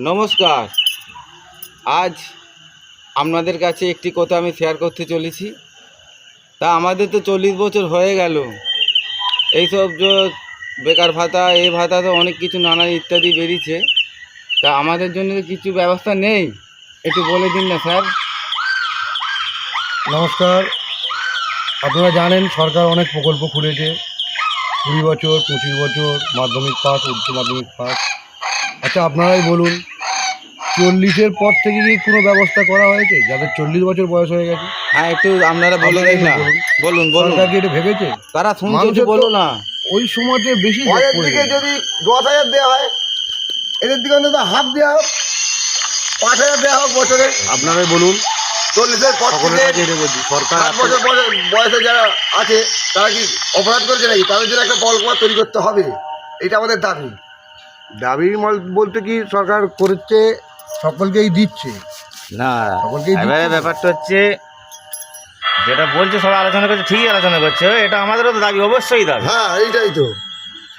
নমস্কার। আজ আপনাদের কাছে একটি কথা আমি শেয়ার করতে চলেছি। তা আমাদের তো 40 বছর হয়ে গেল, এইসব যে বেকার ভাতা, এই ভাতা তো অনেক কিছু নানা ইত্যাদি বেরিয়েছে। তা আমাদের জন্য কিছু ব্যবস্থা নেই, একটু বলে দিন না স্যার। নমস্কার। আপনারা জানেন সরকার অনেক প্রকল্প খুলেছে, 20 বছর, 25 বছর, মাধ্যমিক পাস, উচ্চ মাধ্যমিক পাস। আচ্ছা আপনারাই বলুন, 40-এর পর থেকে কি কোনো ব্যবস্থা করা হয়েছে যাদের 40 বছর বয়স হয়ে গেছে? হ্যাঁ, একটু আপনারা বলে দিন না। বলুন বলুন, সরকার কি এটা ভেবেছে? তারা শুনছে, একটু মানুষের বলো তো না। ওই সময়তে বেশি ওদের দিকে যদি 10,000 দেওয়া হয়, এদের দিকে অন্তত হাফ দেওয়া হোক, 5,000 দেওয়া হোক বছরে। আপনারাই বলুন। 40-এর পর সকলের থেকে কাছে এটা বলছি, সরকার 60 বছর বয়সে যারা আছে তারা কি অপরাধ করেছে নাকি? তাদের জন্য একটা প্রকল্প তৈরি করতে হবে, এটা আমাদের দাবি। দাবি বলতে কি সরকার করছে, সকলকেই দিচ্ছে না, সকলকেই এবারে দিচ্ছে। ব্যাপারটা হচ্ছে যেটা বলছে সবাই আলোচনা করছে, ঠিকই আলোচনা করছে, এটা আমাদেরও তো দাবি, অবশ্যই দাবি। হ্যাঁ, এইটাই তো।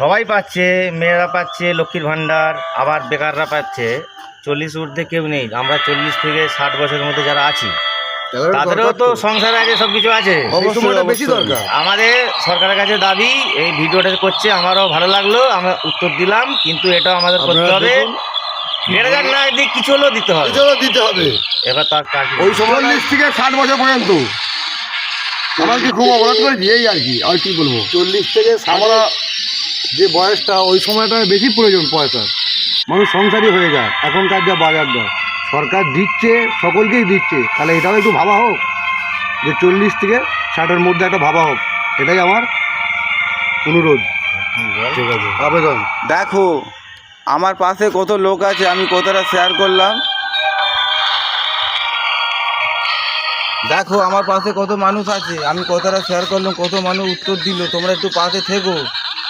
সবাই পাচ্ছে, মেয়েরা পাচ্ছে লক্ষ্মীর ভাণ্ডার, আবার বেকাররা পাচ্ছে। 40 ঊর্ধ্বে কেউ নেই, আমরা 40 থেকে 60 বছরের মধ্যে যারা আছি তাদেরও তো সংসার আছে, সব কিছু আছে। এই সময়টা বেশি দরকার। আমাদের সরকারের কাছে দাবি, এই ভিডিওটা করছে আমারও ভালো লাগলো, আমরা উত্তর দিলাম, কিন্তু এটা আমাদের করতে হবে। বেড়ে যাক না দিক, কিছু হলেও দিতে হবে। এটাও দিতে হবে। এবার তার কাজ ওই 40 থেকে 60 বছর পর্যন্ত আমরা কি খুব অপরাধ করেছি, এই আর কি। আর কি বলবো, 40 থেকে আমরা যে বয়সটা, ওই সময়টা বেশি প্রয়োজন পয়সা, মানুষ সংসারী হয়ে যায়। এখনকার যা বাজার দর, সরকার দিচ্ছে, সকলকেই দিচ্ছে, তাহলে এটাও একটু ভাবা হোক যে 40 থেকে 60-এর মধ্যে একটা ভাবা হোক। এটাই আমার অনুরোধ, ঠিক আছে, আবেদন। দেখো, আমার পাশে কত লোক আছে, আমি কথাটা শেয়ার করলাম। দেখো আমার পাশে কত মানুষ আছে, আমি কথাটা শেয়ার করলাম, কত মানুষ উত্তর দিল। তোমরা একটু পাশে থেকো।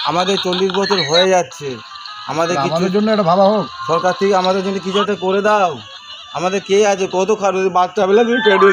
আমাদের 40 বছর হয়ে যাচ্ছে, আমাদের কিছু আমাদের জন্য একটা ভাবা হোক। সরকার থেকে আমাদের জন্য কিছু একটা করে দাও। আমাদের কে আছে, কত খারাপ বাচ্চাবেলা থেকে পেটে